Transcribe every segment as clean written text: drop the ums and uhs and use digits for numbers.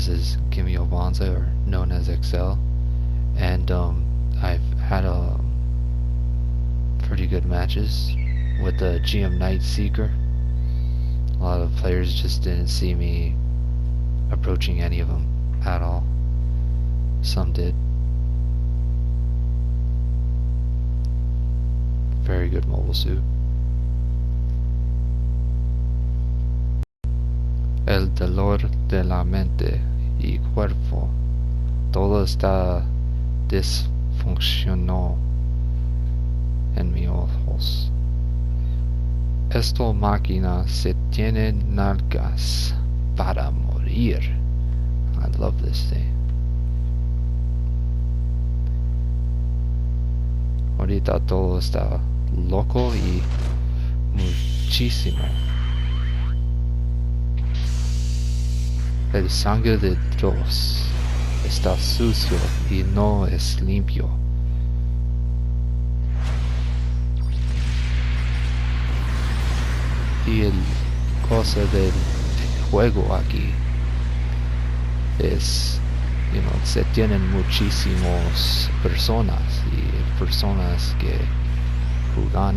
This is Kimio Bonza, or known as XL, and I've had pretty good matches with the GM Night Seeker. A lot of players just didn't see me approaching any of them at all. Some did. Very good mobile suit. El dolor de la mente y cuerpo, todo está disfuncionó en mis ojos. Esta máquina se tiene nalgas para morir. I love this thing. Ahorita todo está loco y muchísimo. El sangre de Dios está sucio y no es limpio. Y el cosa del juego aquí es, se tienen muchísimas personas y personas que juegan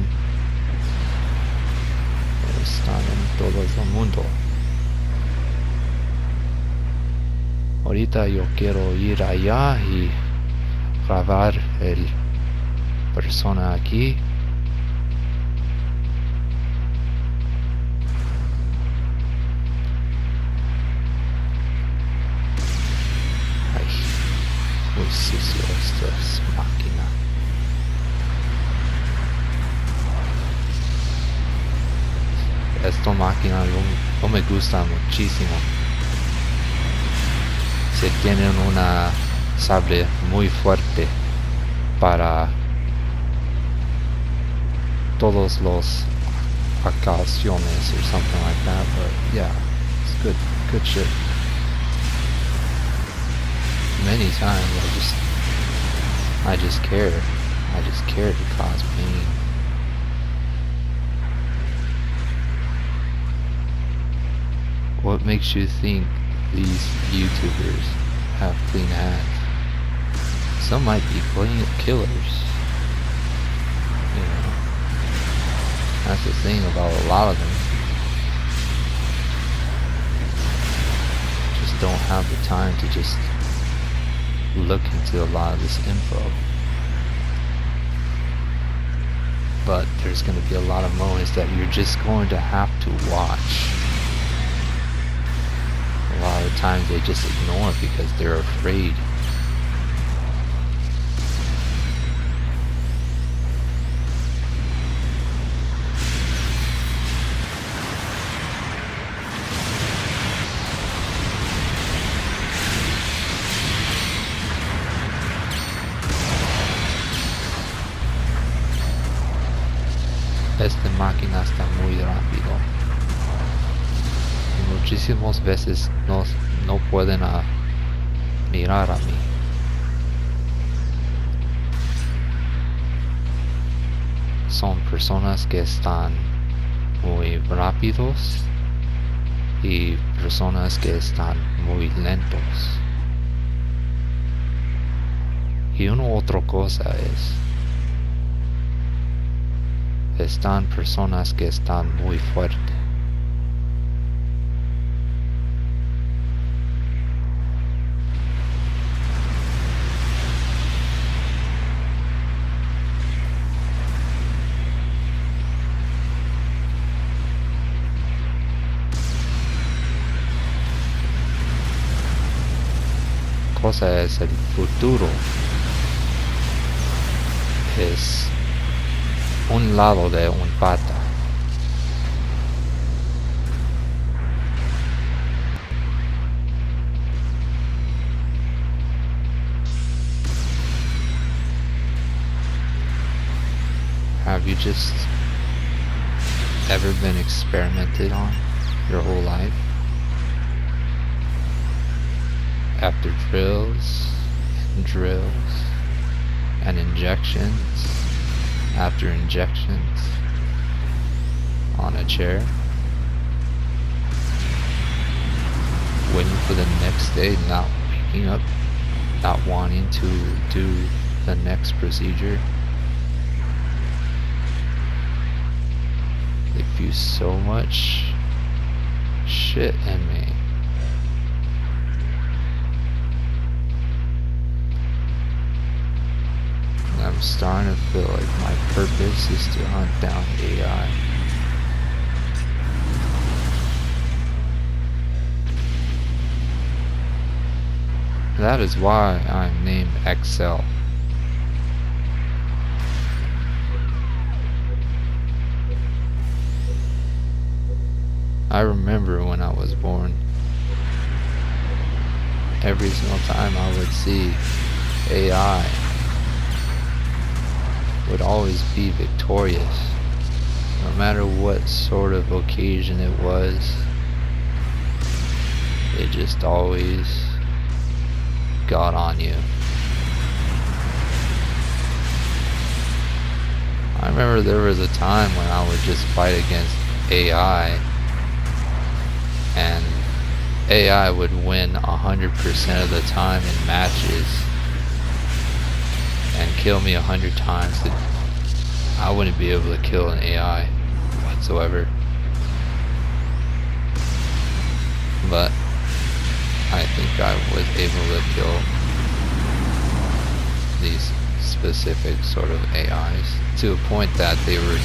están en todo el mundo. Ahorita yo quiero ir allá y grabar el persona aquí. Ay, muy sucio esta máquina. Esta máquina no me gusta muchísimo. Se tienen una sable muy fuerte para todos los ocasiones or something like that, but yeah, it's good shit. Many times I just care to cause pain. What makes you think these YouTubers have clean hands? Some might be killers. That's the thing about a lot of them. Just don't have the time to just look into a lot of this info. But there's going to be a lot of moments that you're just going to have to watch. A lot of times they just ignore it because they're afraid. Esta máquina está muy rápido. Muchísimas veces no pueden mirar a mí. Son personas que están muy rápidos y personas que están muy lentos. Y una otra cosa están personas que están muy fuertes. Cosa es el futuro. Es un lado de un pata. Have you just ever been experimented on your whole life? After drills and injections, after injections on a chair, waiting for the next day not waking up, not wanting to do the next procedure. They fuse so much shit in me. And I'm starting to feel like my purpose is to hunt down AI. That is why I'm named XL. I remember when I was born, every single time I would see AI would always be victorious. No matter what sort of occasion it was, it just always got on you. I remember there was a time when I would just fight against AI, and AI would win 100% of the time in matches and kill me 100 times. I wouldn't be able to kill an AI whatsoever. But I think I was able to kill these specific sort of AIs to a point that they were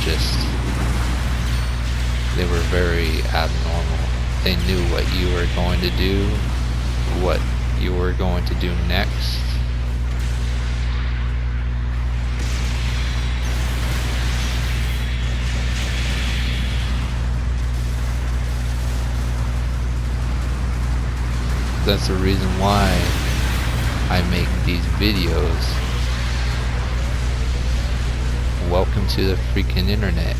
very abnormal. They knew what you were going to do, what you were going to do next. That's the reason why I make these videos. Welcome to the freaking internet.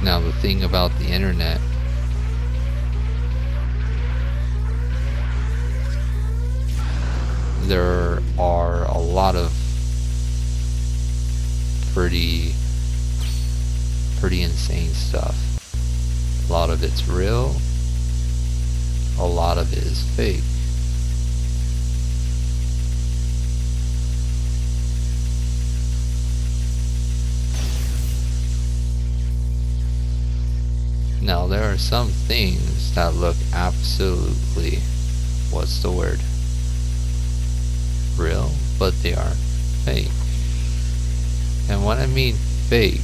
Now the thing about the internet, there are a lot of pretty insane stuff. A lot of it's real, a lot of it is fake. Now there are some things that look absolutely, what's the word, real, but they are fake. And when I mean fake,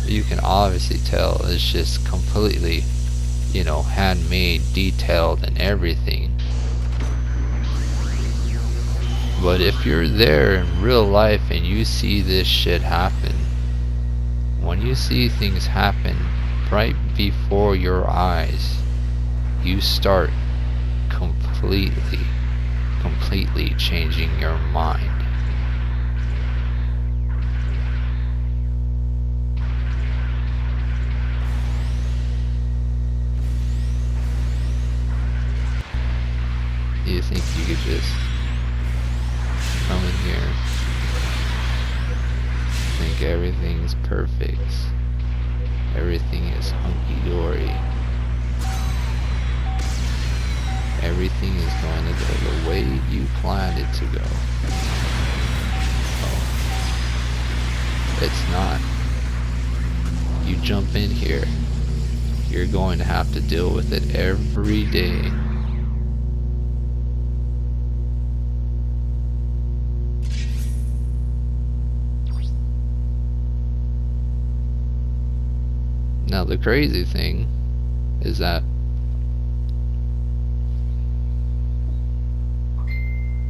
you can obviously tell it's just completely, handmade, detailed and everything. But if you're there in real life and you see this shit happen, when you see things happen right before your eyes, you start completely changing your mind. You think you could just come in here, think everything's perfect, everything is hunky-dory, everything is going to go the way you planned it to go. Oh, it's not. You jump in here, you're going to have to deal with it every day. Now the crazy thing is that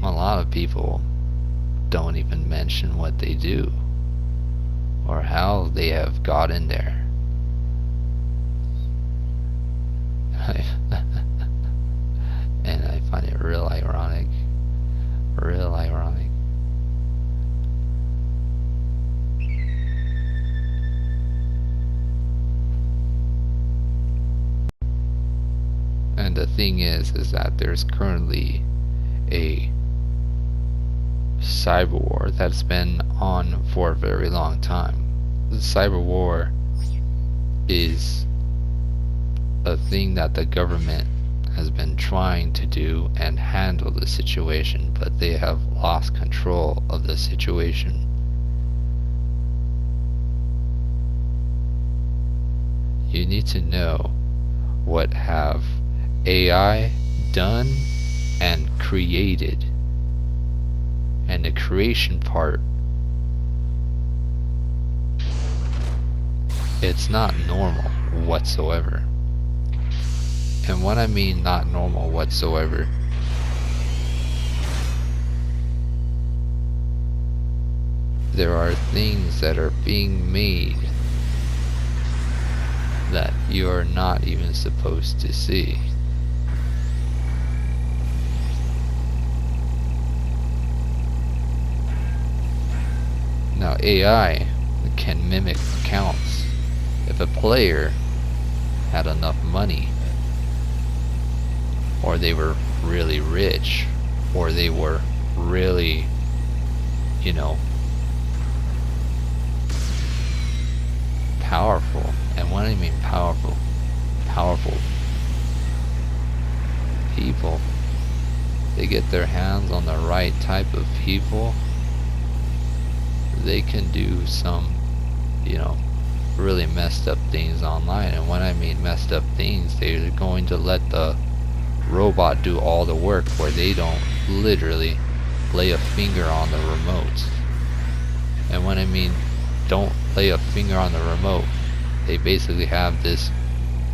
a lot of people don't even mention what they do or how they have gotten there. And I find it real ironic. And the thing is that there's currently a cyber war that's been on for a very long time. The cyber war is a thing that the government has been trying to do and handle the situation, but they have lost control of the situation. You need to know what have AI done and created, and the creation part, it's not normal whatsoever. And what I mean not normal whatsoever, there are things that are being made that you are not even supposed to see. Now AI can mimic accounts. If a player had enough money, or they were really rich, or they were really, powerful. And when I mean powerful people, they get their hands on the right type of people, they can do some, really messed up things online. And when I mean messed up things, they're going to let the robot do all the work, where they don't literally lay a finger on the remote. And when I mean don't lay a finger on the remote, they basically have this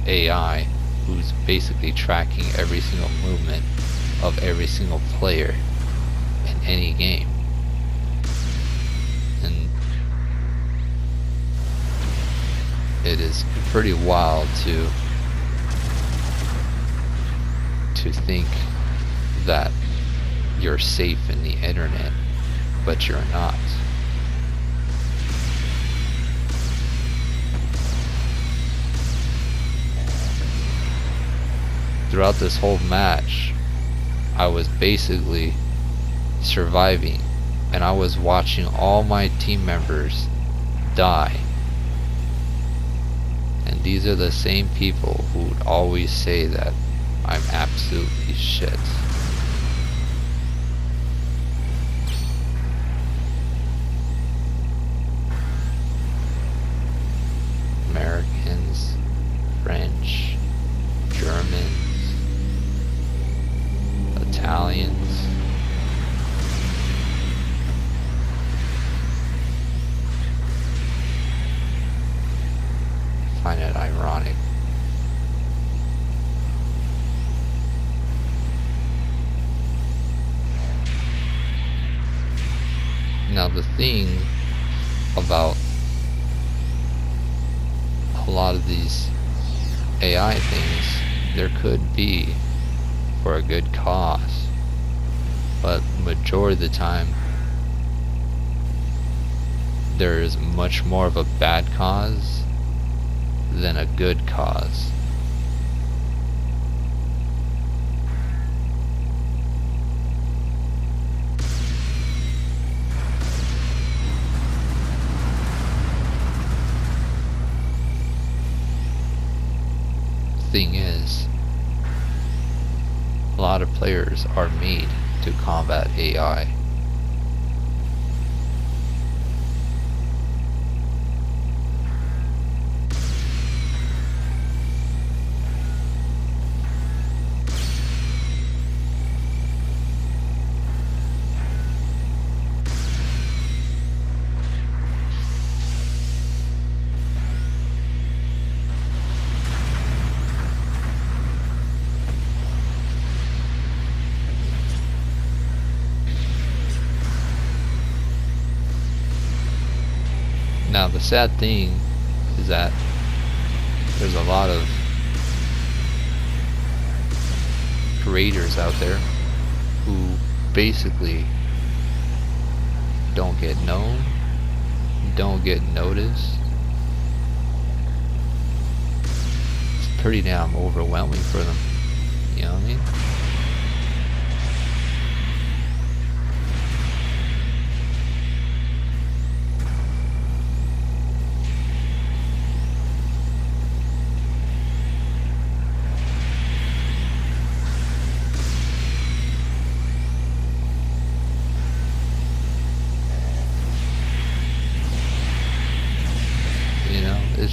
AI who's basically tracking every single movement of every single player in any game. And it is pretty wild to think that you're safe in the internet, but you're not. Throughout this whole match, I was basically surviving, and I was watching all my team members die. And these are the same people who would always say that I'm absolutely shit. Americans, French, Germans, Italians. I find it ironic. Now the thing about a lot of these AI things, there could be for a good cause, but majority of the time there is much more of a bad cause than a good cause. Thing is, a lot of players are made to combat AI. Now the sad thing is that there's a lot of creators out there who basically don't get known, don't get noticed. It's pretty damn overwhelming for them, you know what I mean?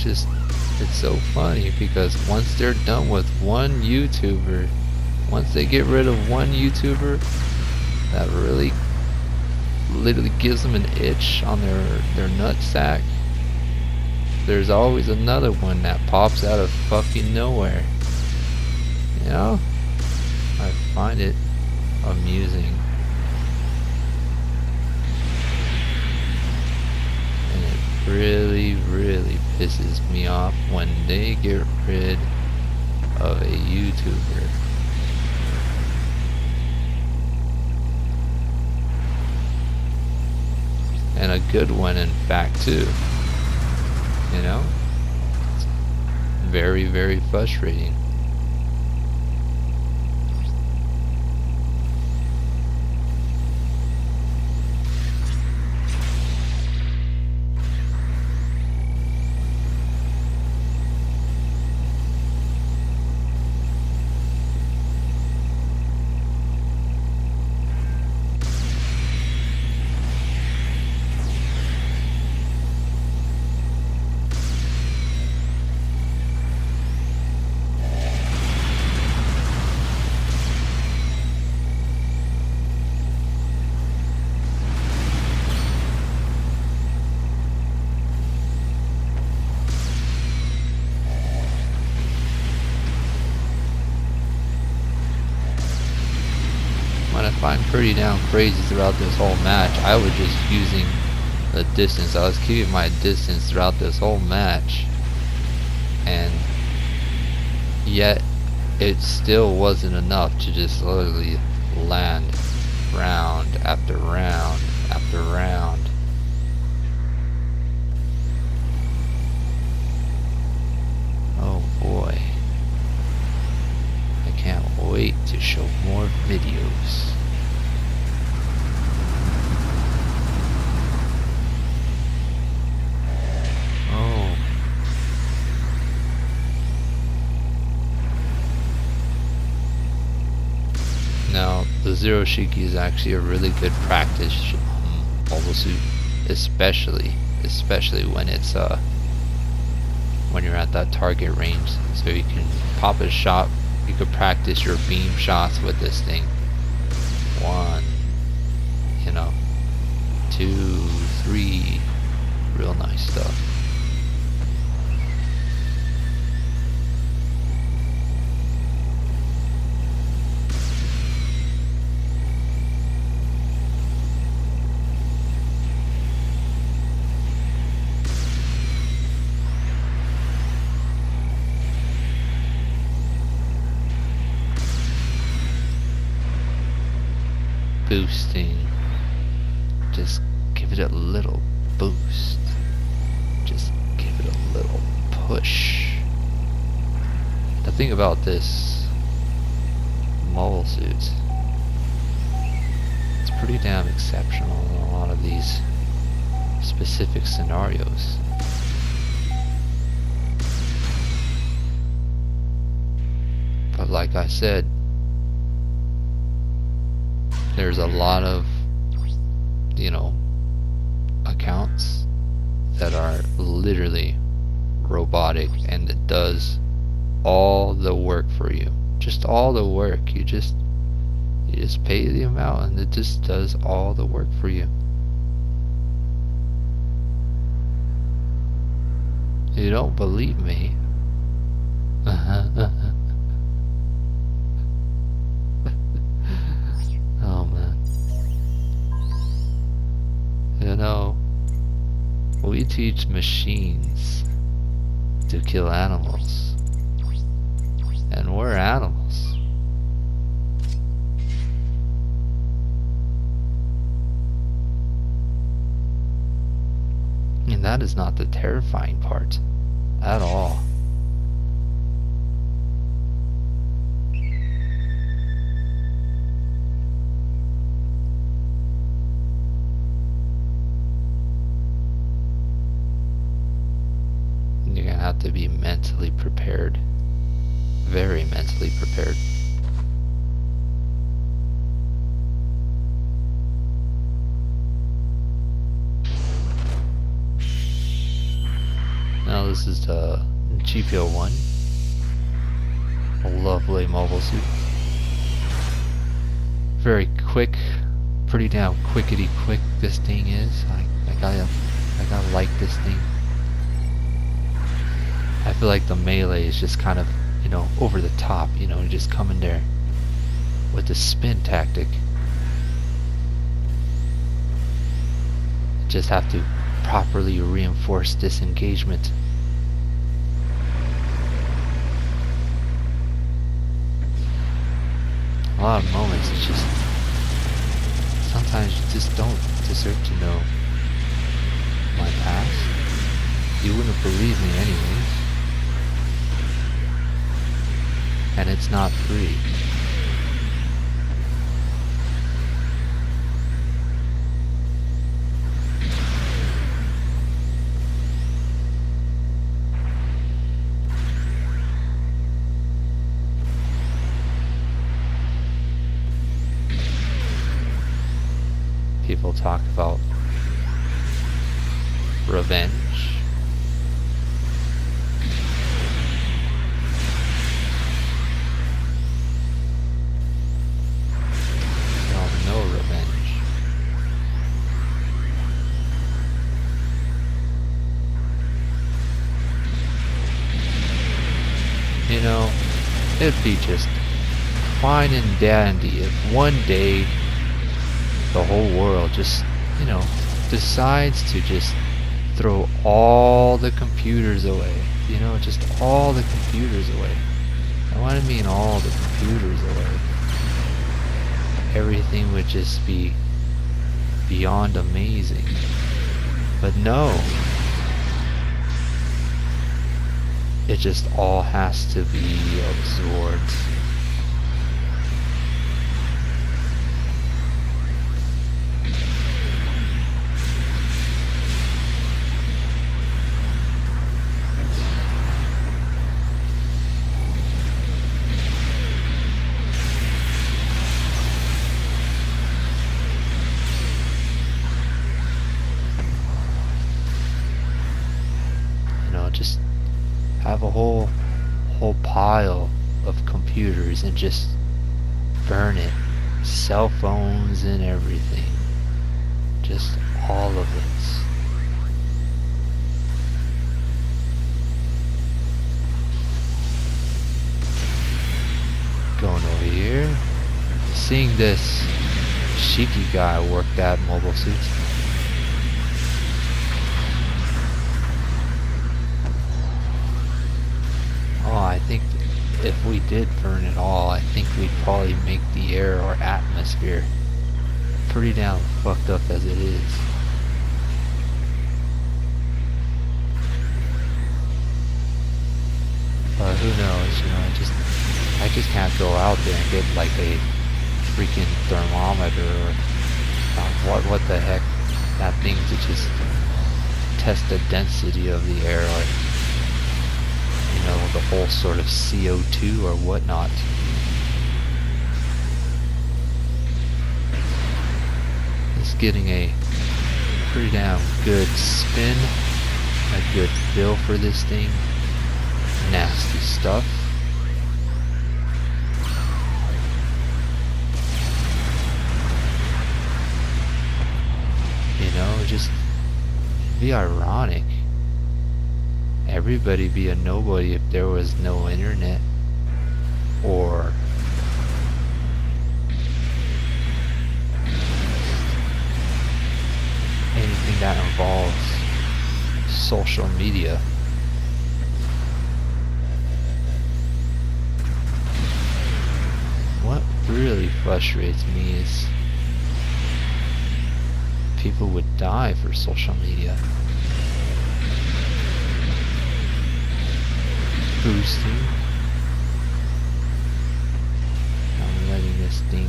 it's so funny because once they're done with one YouTuber, once they get rid of one YouTuber that really literally gives them an itch on their nutsack, there's always another one that pops out of fucking nowhere. You know? I find it amusing. And it really, really pisses me off when they get rid of a YouTuber. And a good one, in fact, too. You know? It's very, very frustrating. What I find pretty damn crazy throughout this whole match, I was just using the distance. I was keeping my distance throughout this whole match, and yet it still wasn't enough to just literally land round after round after round. Oh boy. I can't wait to show more videos. Oh. Now, the Zero Shiki is actually a really good practice mobile suit, especially when it's when you're at that target range, so you can pop a shot. You could practice your beam shots with this thing. 1, you know, 2, 3, real nice stuff. Boosting, just give it a little boost, just give it a little push. The thing about this mobile suit, it's pretty damn exceptional in a lot of these specific scenarios. But like I said, there's a lot of, you know, accounts that are literally robotic, and it does all the work for you. Just all the work. You just pay the amount and it just does all the work for you. You don't believe me? Oh man. You know, we teach machines to kill animals, and we're animals. And that is not the terrifying part at all. You're gonna have to be mentally prepared, very mentally prepared. Now this is the GPO-1. A lovely mobile suit. Very quick, pretty damn quickety quick this thing is. I gotta like this thing. I feel like the melee is just kind of, you know, over the top, you know, just coming there with the spin tactic. Just have to properly reinforce this engagement. A lot of moments, it's just, sometimes you just don't deserve to know my past. You wouldn't believe me anyways. And it's not free. People talk about revenge. No revenge. You know, it'd be just fine and dandy if one day the whole world just, you know, decides to just throw all the computers away. You know, just all the computers away. And what I mean all the computers away, everything would just be beyond amazing. But no. It just all has to be absorbed. Just have a whole pile of computers and just burn it. Cell phones and everything. Just all of it. Going over here. Seeing this Shiki guy work that mobile suit. Oh, I think if we did burn it all, I think we'd probably make the air or atmosphere pretty damn fucked up as it is. But who knows, you know, I just can't go out there and get like a freaking thermometer or what the heck, that thing to just test the density of the air, or you know, the whole sort of CO2 or whatnot. It's getting a pretty damn good spin, a good feel for this thing. Nasty stuff. You know, just be ironic. Everybody be a nobody if there was no internet or anything that involves social media. What really frustrates me is people would die for social media. Boosting. I'm letting this thing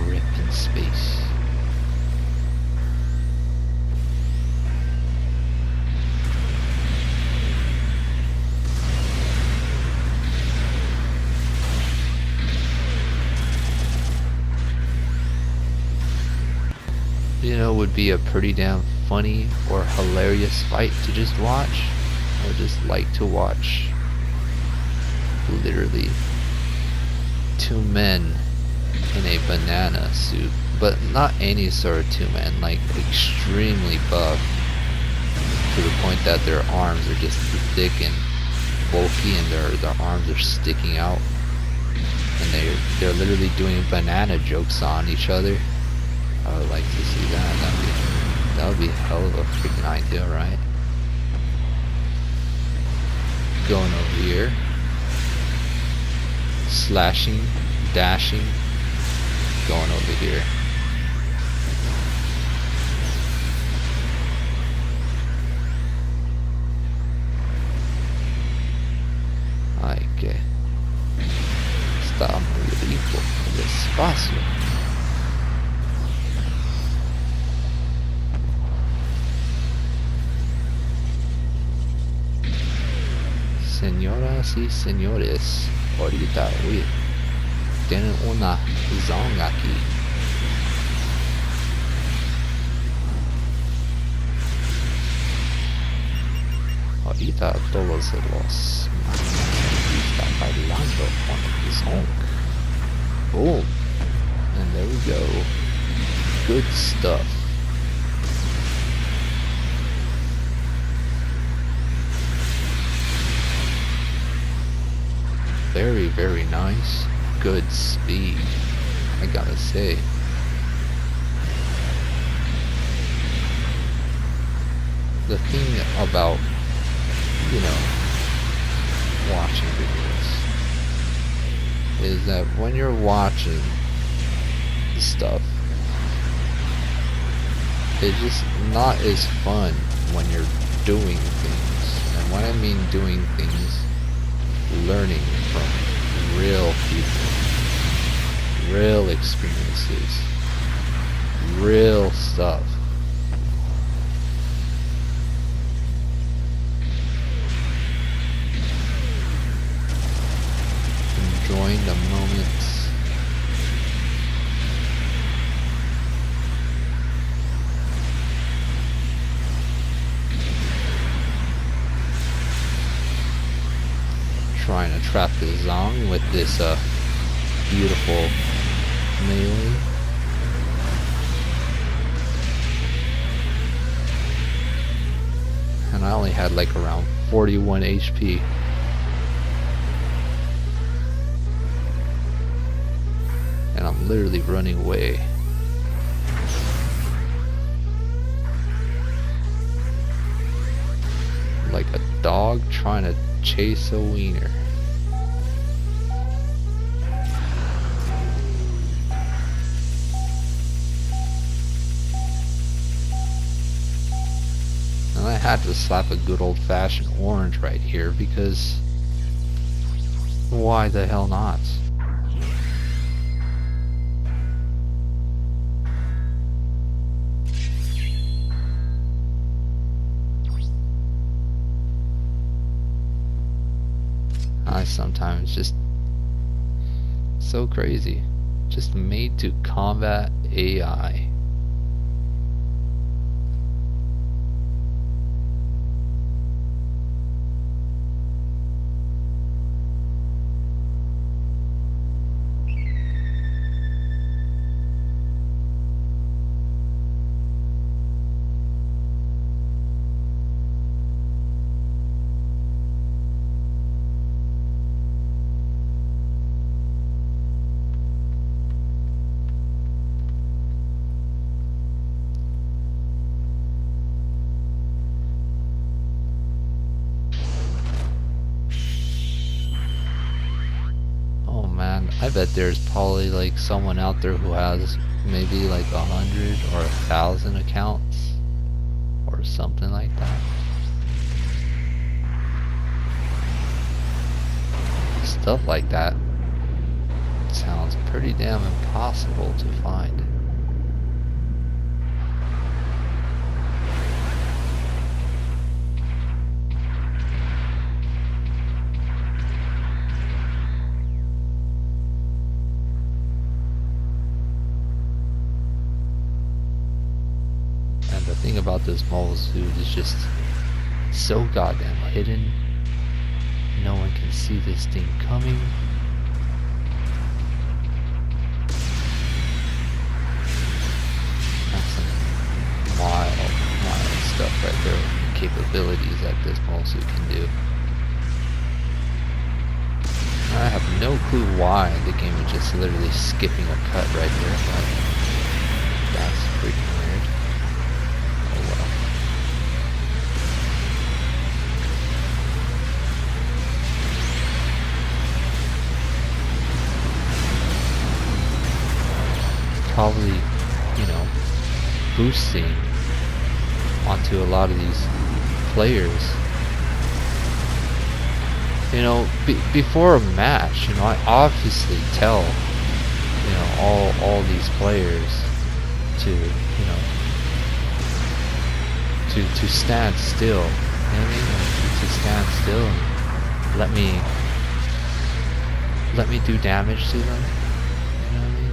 rip in space. You know, would be a pretty damn funny or hilarious fight to just watch. I would just like to watch literally two men in a banana suit, but not any sort of two men, like extremely buff to the point that their arms are just thick and bulky and their arms are sticking out, and they're literally doing banana jokes on each other. I would like to see that. That would be hell of a freaking idea, right? Going over here, slashing, dashing, going over here. Hay que está muy rico el espacio. Señoras y señores, ahorita tienen una zone aquí. Ahorita todos los están bailando con el zone. Boom. And there we go. Good stuff. Very, very nice. Good speed, I gotta say. The thing about, watching videos is that when you're watching stuff, it's just not as fun when you're doing things. And when I mean doing things, learning from real people, real experiences, real stuff. Enjoying the moments. Trying to trap the Zong with this beautiful melee. And I only had like around 41 HP. And I'm literally running away. Like a dog trying to chase a wiener. And I had to slap a good old-fashioned orange right here because why the hell not? I sometimes just so crazy. Just made to combat AI. I bet there's probably like someone out there who has maybe like 100 or 1,000 accounts or something like that. Stuff like that sounds pretty damn impossible to find. Thing about this mobile suit is just so goddamn hidden. No one can see this thing coming. That's some wild stuff right there. Capabilities that this Mulsu can do. I have no clue why the game is just literally skipping a cut right there, but that's freaking weird. Oh well. Probably, you know, boosting onto a lot of these players. You know, before a match, you know, I obviously tell, you know, all these players to, you know, to stand still. You know what I mean? Like, to stand still and let me do damage to them. You know what I mean?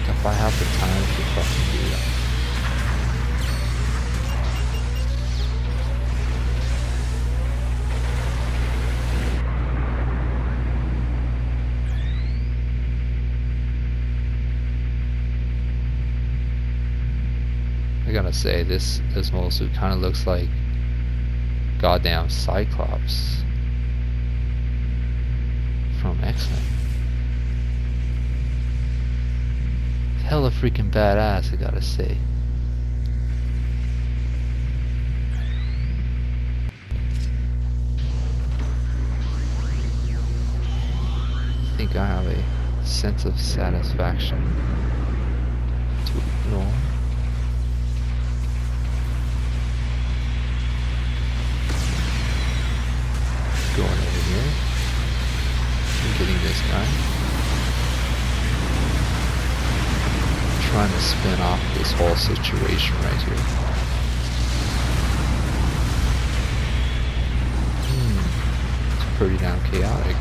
If I have the time to fucking do that. I gotta say, this Mulsu kind of looks like goddamn Cyclops from X-Men. Hella freaking badass, I gotta say. I think I have a sense of satisfaction to ignore. Going over here and getting this guy. Trying to spin off this whole situation right here. It's pretty damn chaotic.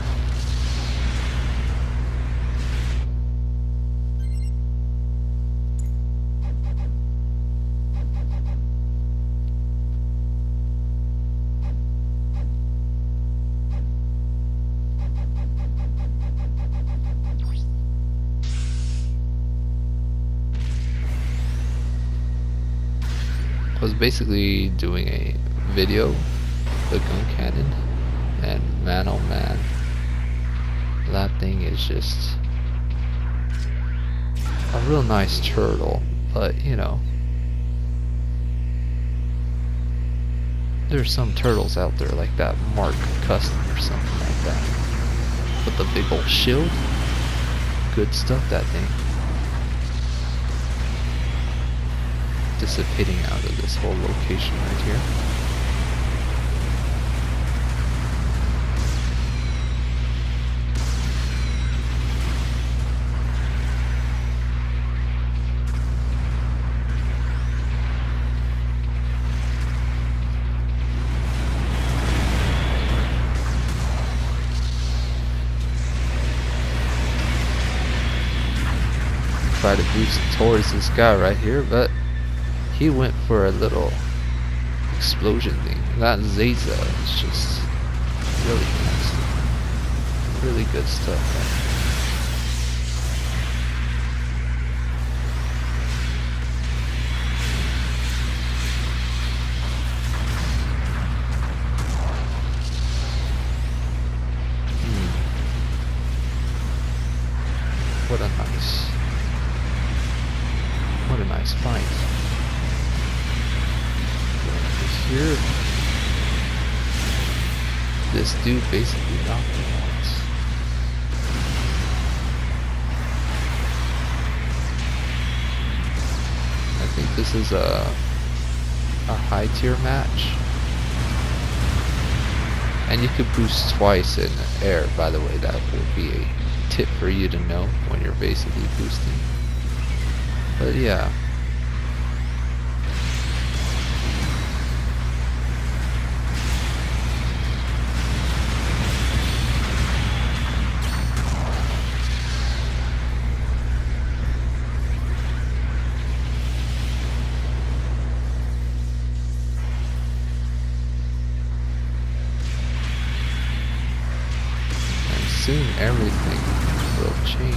I was basically doing a video, the gun cannon, and man oh man, that thing is just a real nice turtle, but you know, there's some turtles out there like that Mark Custom or something like that, with the big old shield. Good stuff, that thing. Dissipating out of this whole location right here. Try to boost towards this guy right here, but he went for a little explosion thing. That Zaza is just really nice. Really good stuff, man. What a nice fight. Here, this dude basically knocked me once. I think this is a high tier match, and you could boost twice in the air. By the way, that would be a tip for you to know when you're basically boosting. But yeah. soon everything will change.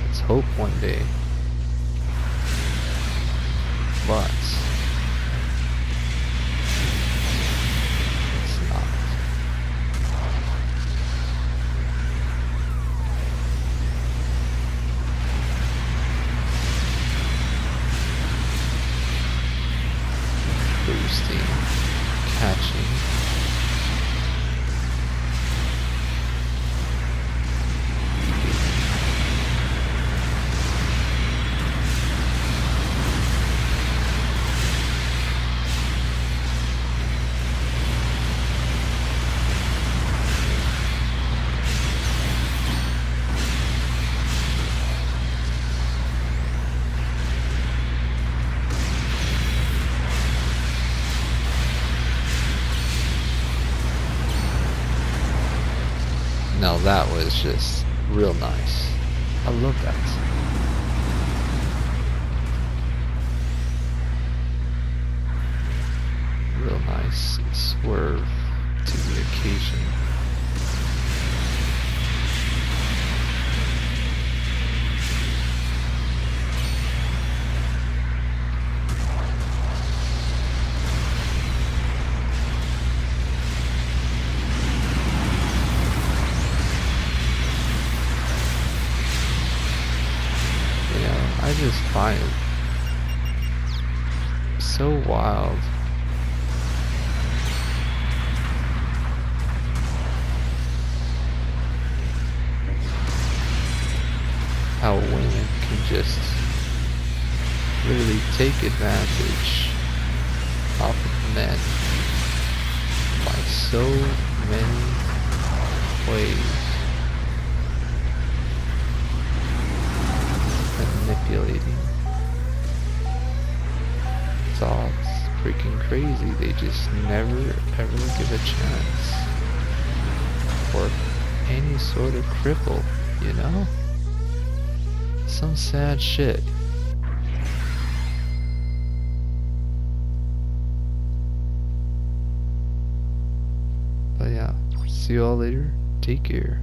Let's hope one day. But it's not. Boosting, catching. Now that was just real nice. I love that. Real nice swerve to the occasion. I just find it so wild how women can just literally take advantage of men by so many ways. Manipulating. It's all freaking crazy. They just never ever give a chance for any sort of cripple, you know? Some sad shit. But yeah, see you all later. Take care.